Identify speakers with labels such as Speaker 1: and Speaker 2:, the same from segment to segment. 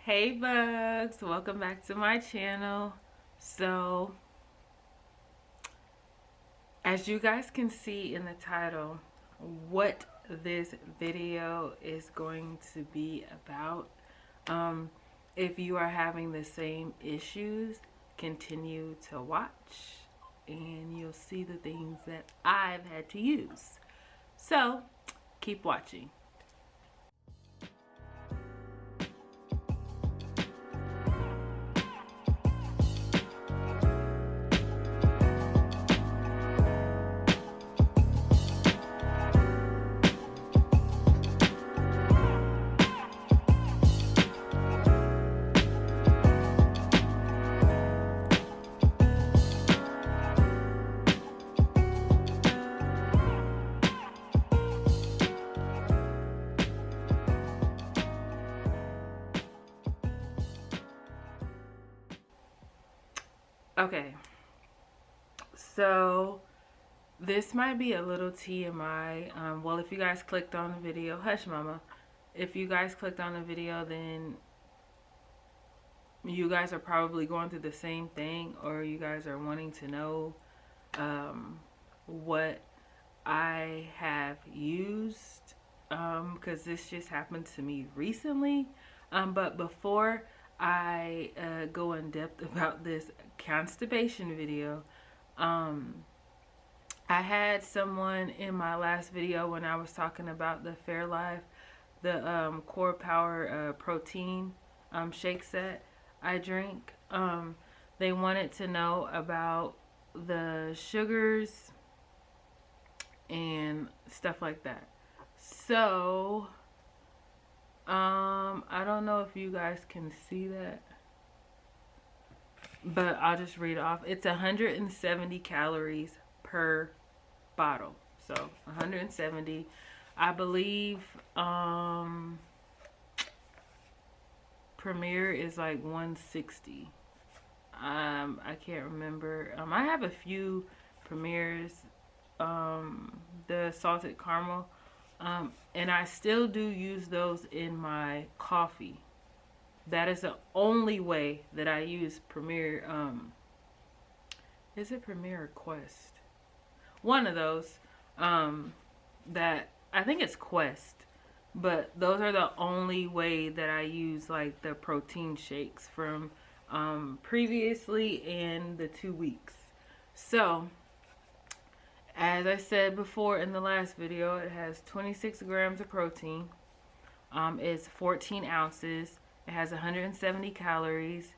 Speaker 1: Hey bugs, welcome back to my channel. So as you guys can see in the title, what this video is going to be about, if you are having the same issues, continue to watch and you'll see the things that I've had to use. So keep watching. Okay, so this might be a little TMI. Well, if you guys clicked on the video, hush mama. If you guys clicked on the video, then you guys are probably going through the same thing, or you guys are wanting to know what I have used, because this just happened to me recently. But before I go in depth about this constipation video, I had someone in my last video when I was talking about the Fairlife, the Core Power protein shake set I drink. They wanted to know about the sugars and stuff like that. So I don't know if you guys can see that, but I'll just read it off. It's 170 calories per bottle. So 170. I believe Premier is like 160. I can't remember. I have a few Premiers, the salted caramel, and I still do use those in my coffee. That is the only way that I use Premier. Is it Premier or Quest? One of those. That I think it's Quest. But those are the only way that I use like the protein shakes from previously and the 2 weeks. So as I said before in the last video, it has 26 grams of protein. It's 14 ounces. It has 170 calories.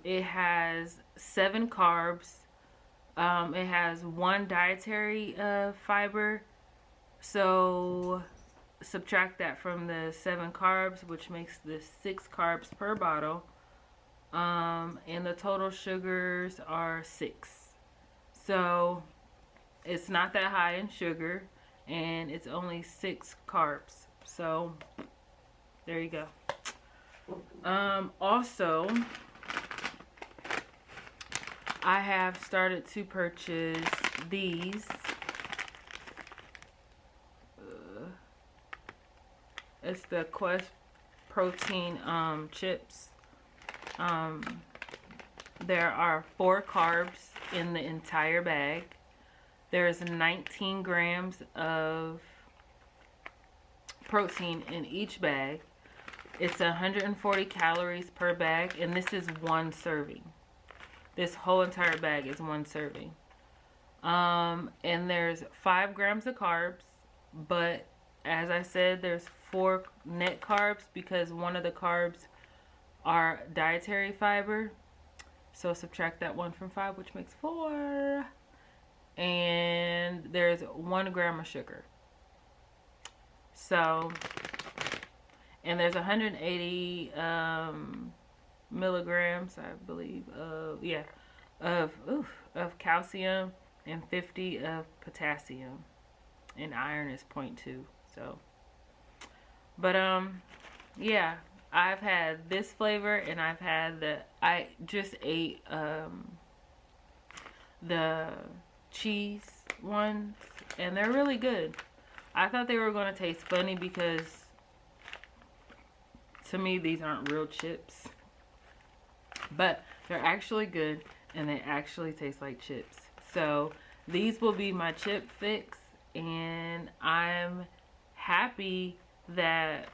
Speaker 1: It has 7 carbs. It has 1 dietary fiber. So subtract that from the 7 carbs, which makes this 6 carbs per bottle. And the total sugars are 6. So it's not that high in sugar, and it's only 6 carbs. So there you go. Also, I have started to purchase these. It's the Quest protein chips. There are 4 carbs in the entire bag. There's 19 grams of protein in each bag. It's 140 calories per bag, and this is 1 serving. This whole entire bag is 1 serving. And there's 5 grams of carbs, but as I said, there's 4 net carbs because one of the carbs are dietary fiber. So subtract that 1 from 5, which makes 4. And there's 1 gram of sugar. So, and there's 180 milligrams, I believe, of calcium and 50 of potassium, and iron is 0.2. So, but yeah, I've had this flavor, and I've had I just ate the cheese ones, and they're really good. I thought they were going to taste funny because to me, these aren't real chips, but they're actually good and they actually taste like chips. So these will be my chip fix, and I'm happy that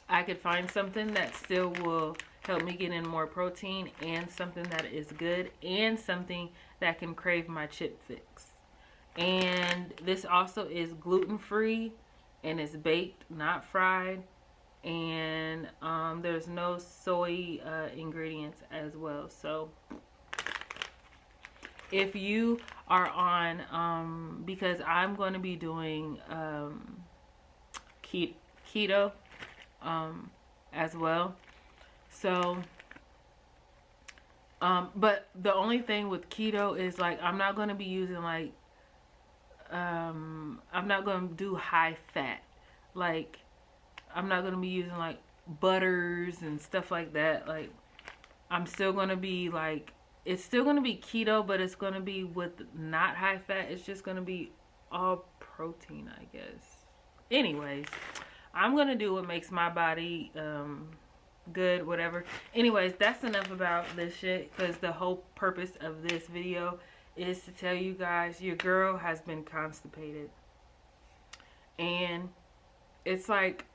Speaker 1: I could find something that still will help me get in more protein, and something that is good, and something that can crave my chip fix. And this also is gluten-free, and it's baked, not fried. And there's no soy ingredients as well. So if you are on, because I'm going to be doing keto as well. So but the only thing with keto is, like, I'm not going to be using, like, I'm not going to do high fat. Like, I'm not going to be using, like, butters and stuff like that. Like, I'm still going to be, like, it's still going to be keto, but it's going to be with not high fat. It's just going to be all protein, I guess. Anyways, I'm going to do what makes my body good, whatever. Anyways, that's enough about this shit, because the whole purpose of this video is to tell you guys your girl has been constipated. And it's like,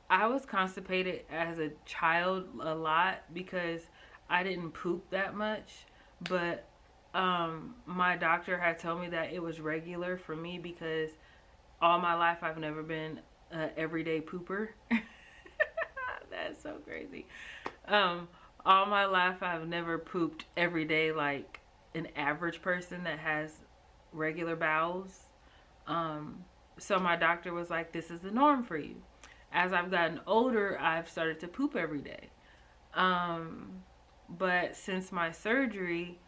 Speaker 1: I was constipated as a child a lot because I didn't poop that much, but my doctor had told me that it was regular for me because all my life I've never been an everyday pooper. That's so crazy. All my life I've never pooped every day like an average person that has regular bowels. So my doctor was like, this is the norm for you. As I've gotten older, I've started to poop every day. But since my surgery,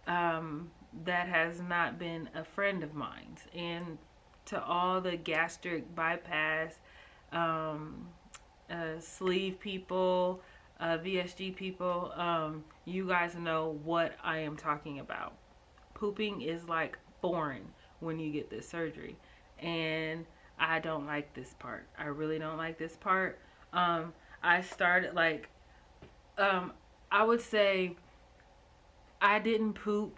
Speaker 1: that has not been a friend of mine. And to all the gastric bypass, sleeve people, VSG people, you guys know what I am talking about. Pooping is like foreign when you get this surgery. And I don't like this part. I really don't like this part. I started like, I would say I didn't poop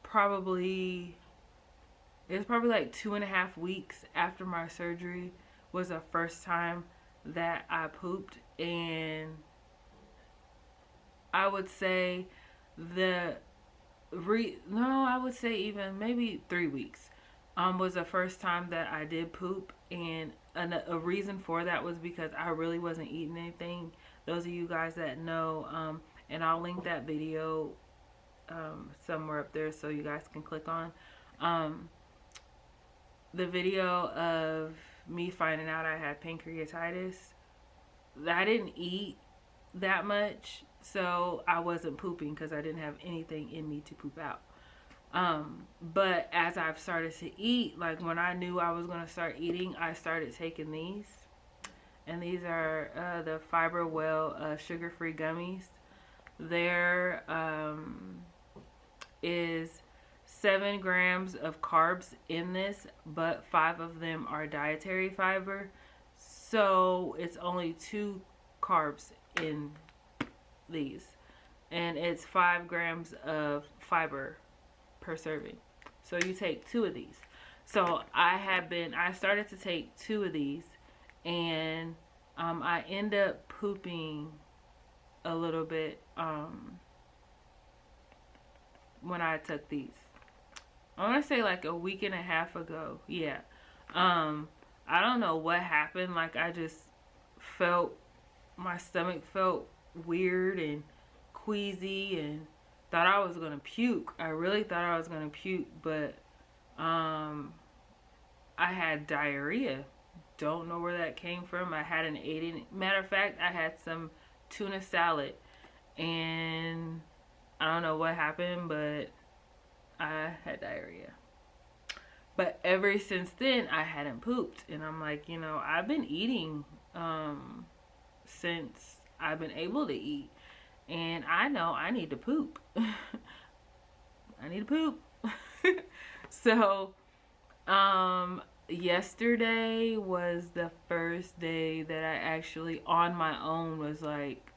Speaker 1: probably, it was probably like 2.5 weeks after my surgery was the first time that I pooped. And I would say I would say even maybe 3 weeks was the first time that I did poop. And a reason for that was because I really wasn't eating anything. Those of you guys that know, and I'll link that video somewhere up there so you guys can click on the video of me finding out I had pancreatitis. I didn't eat that much, so I wasn't pooping because I didn't have anything in me to poop out. But as I've started to eat, like when I knew I was going to start eating, I started taking these. And these are the Fiber Well sugar-free gummies. There is 7 grams of carbs in this, but 5 of them are dietary fiber. So it's only 2 carbs in these. And it's 5 grams of fiber per serving. So you take 2 of these. So I started to take 2 of these, and I end up pooping a little bit when I took these. I want to say like a week and a half ago. Yeah. I don't know what happened. Like I just felt, my stomach felt weird and queasy and thought I was going to puke. I really thought I was going to puke, but I had diarrhea. Don't know where that came from. I hadn't eaten. Matter of fact, I had some tuna salad, and I don't know what happened, but I had diarrhea. But ever since then, I hadn't pooped, and I'm like, you know, I've been eating since I've been able to eat, and I know I need to poop. I need to poop. So yesterday was the first day that I actually on my own was like,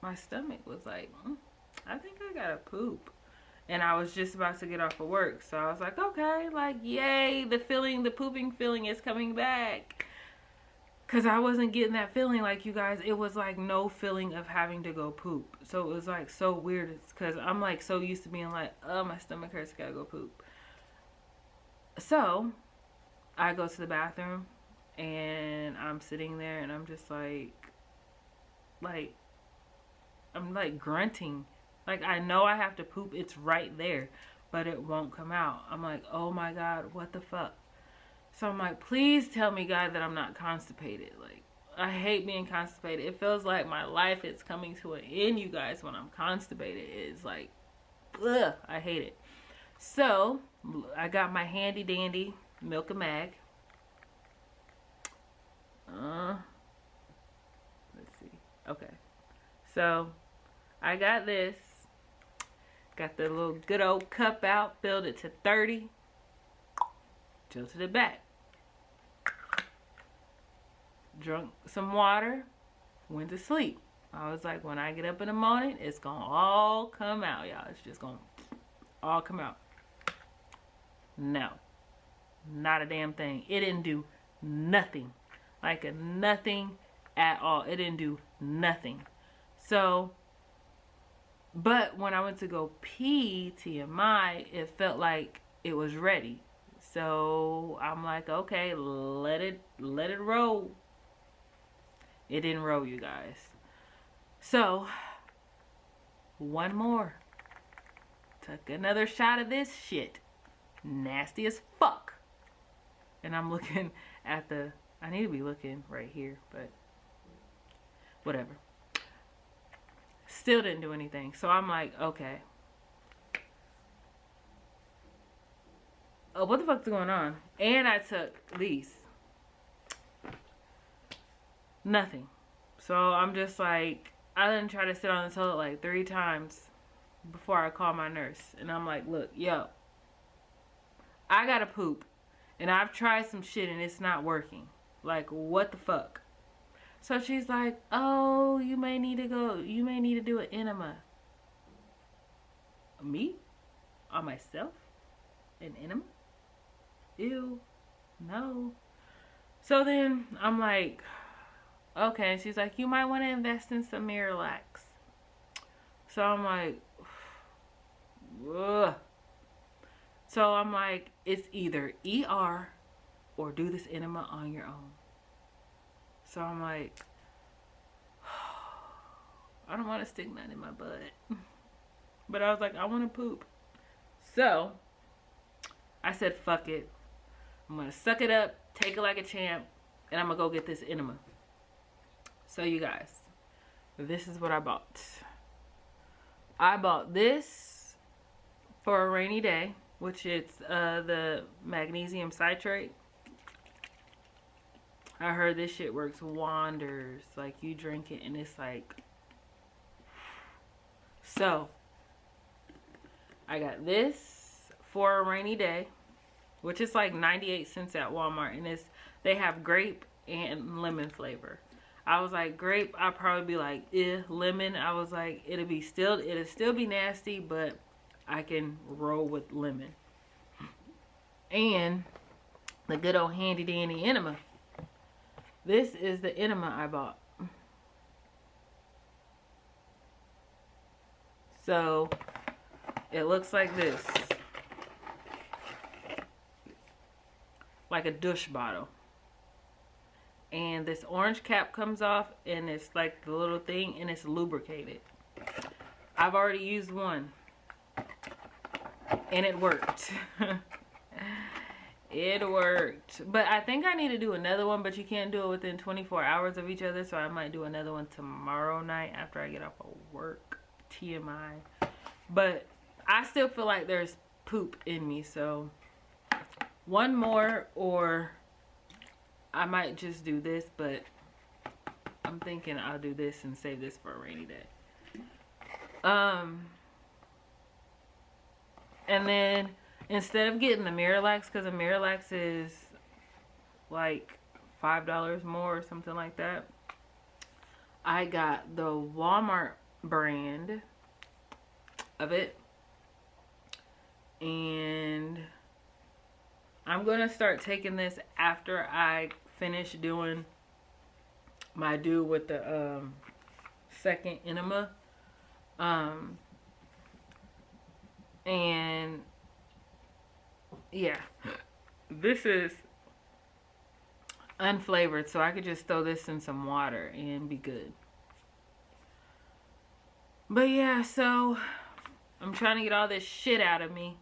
Speaker 1: my stomach was like, I think I gotta poop. And I was just about to get off of work, so I was like, okay, like, yay, the pooping feeling is coming back. Because I wasn't getting that feeling, like, you guys. It was like no feeling of having to go poop. So it was like so weird, because I'm like so used to being like, oh, my stomach hurts, gotta go poop. So I go to the bathroom and I'm sitting there and I'm just like I'm like grunting. Like, I know I have to poop. It's right there, but it won't come out. I'm like, oh my God, what the fuck? So I'm like, please tell me, God, that I'm not constipated. Like, I hate being constipated. It feels like my life is coming to an end, you guys, when I'm constipated. It's like, ugh, I hate it. So I got my handy dandy Milk and Mag. Let's see. Okay. So I got this. Got the little good old cup out. Filled it to 30. Tilted it back. Drunk some water. Went to sleep. I was like, when I get up in the morning, it's gonna all come out, y'all. It's just gonna all come out. No. Not a damn thing. It didn't do nothing. Like a nothing at all. It didn't do nothing. So, but when I went to go pee, TMI, it felt like it was ready. So I'm like, okay, let it roll. It didn't roll, you guys. So one more. Took another shot of this shit. Nasty as fuck. And I'm looking at the, I need to be looking right here, but whatever. Still didn't do anything. So I'm like, okay. Oh, what the fuck's going on? And I took these. Nothing. So I'm just like, I didn't try to sit on the toilet like 3 times before I called my nurse. And I'm like, look, yo, I gotta poop. And I've tried some shit and it's not working. Like, what the fuck? So she's like, oh, you may need to do an enema. Me? On myself? An enema? Ew. No. So then I'm like, okay. She's like, you might want to invest in some Miralax. So I'm like, ugh. So I'm like, it's either ER or do this enema on your own. So I'm like, I don't want to stick nothing in my butt. But I was like, I want to poop. So I said, fuck it. I'm going to suck it up, take it like a champ, and I'm going to go get this enema. So you guys, this is what I bought. I bought this for a rainy day, which is the magnesium citrate. I heard this shit works wonders. Like, you drink it and it's like, so I got this for a rainy day, which is like 98 cents at Walmart, and they have grape and lemon flavor. I was like, grape, I'd probably be like, lemon, I was like, it'll still be nasty, but I can roll with lemon. And the good old handy dandy enema. This is the enema I bought. So it looks like this. Like a douche bottle. And this orange cap comes off and it's like the little thing and it's lubricated. I've already used one. And it worked. It worked. But I think I need to do another one, but you can't do it within 24 hours of each other. So I might do another one tomorrow night after I get off of work. TMI. But I still feel like there's poop in me. So one more, or I might just do this. But I'm thinking I'll do this and save this for a rainy day. And then instead of getting the Miralax, because the Miralax is like $5 more or something like that, I got the Walmart brand of it. And I'm gonna start taking this after I finish doing my do with the second enema. And yeah, this is unflavored, so I could just throw this in some water and be good. But yeah, so I'm trying to get all this shit out of me,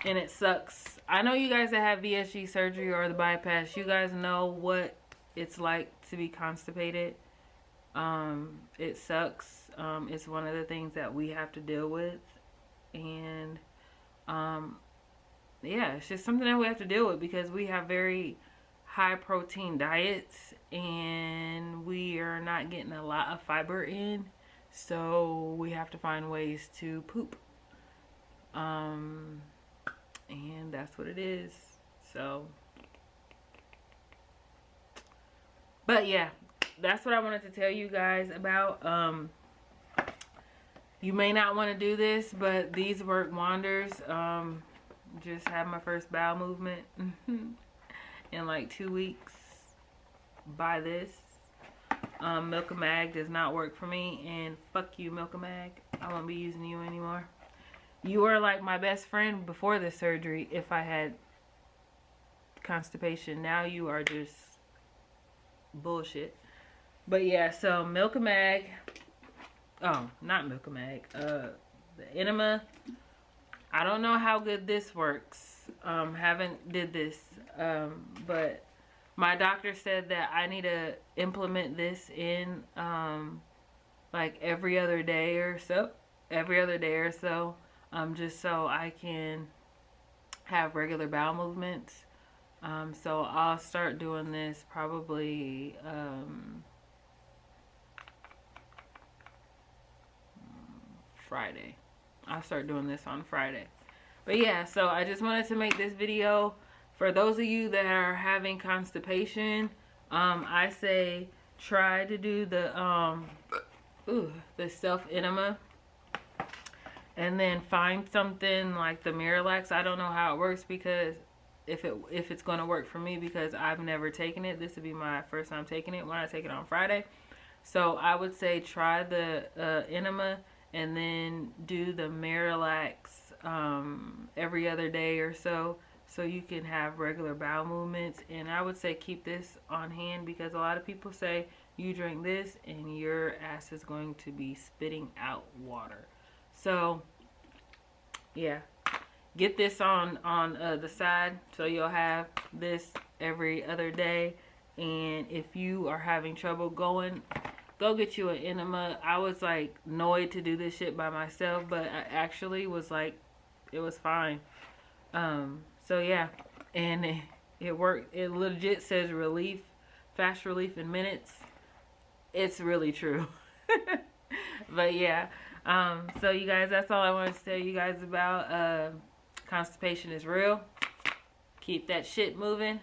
Speaker 1: and it sucks. I know you guys that have VSG surgery or the bypass, you guys know what it's like to be constipated. It sucks. It's one of the things that we have to deal with, and yeah, it's just something that we have to deal with because we have very high protein diets and we are not getting a lot of fiber in, so we have to find ways to poop, and that's what it is. So, but yeah, that's what I wanted to tell you guys about. You may not want to do this, but these work wonders. Just had my first bowel movement in like 2 weeks by this. Milk-a-Mag does not work for me, and fuck you, Milk-a-Mag. I won't be using you anymore. You were like my best friend before this surgery if I had constipation. Now you are just bullshit. But yeah, so Milk-a-Mag, oh, not Milk-a-Mag, the enema, I don't know how good this works. Haven't did this, but my doctor said that I need to implement this in like every other day or so, just so I can have regular bowel movements. So I'll start doing this probably Friday. I'll start doing this on Friday. But yeah, so I just wanted to make this video for those of you that are having constipation. I say try to do the self enema, and then find something like the Miralax. I don't know how it works, because if it's going to work for me, because I've never taken it. This would be my first time taking it when I take it on Friday. So I would say try the enema, and then do the Miralax every other day or so you can have regular bowel movements. And I would say keep this on hand, because a lot of people say you drink this and your ass is going to be spitting out water. So yeah, get this on the side, so you'll have this every other day. And if you are having trouble going, go get you an enema. I was like annoyed to do this shit by myself, but I actually was like, it was fine. So yeah, and it worked. It legit says relief, fast relief in minutes. It's really true. But yeah, so you guys, that's all I wanted to tell you guys about. Constipation is real. Keep that shit moving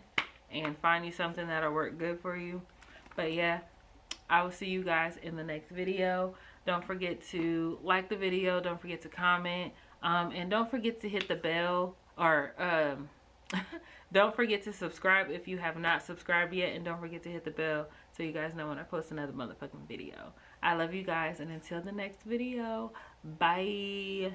Speaker 1: and find you something that'll work good for you. But yeah, I will see you guys in the next video. Don't forget to like the video. Don't forget to comment. And don't forget to hit the bell, or don't forget to subscribe if you have not subscribed yet. And don't forget to hit the bell so you guys know when I post another motherfucking video. I love you guys, and until the next video, bye.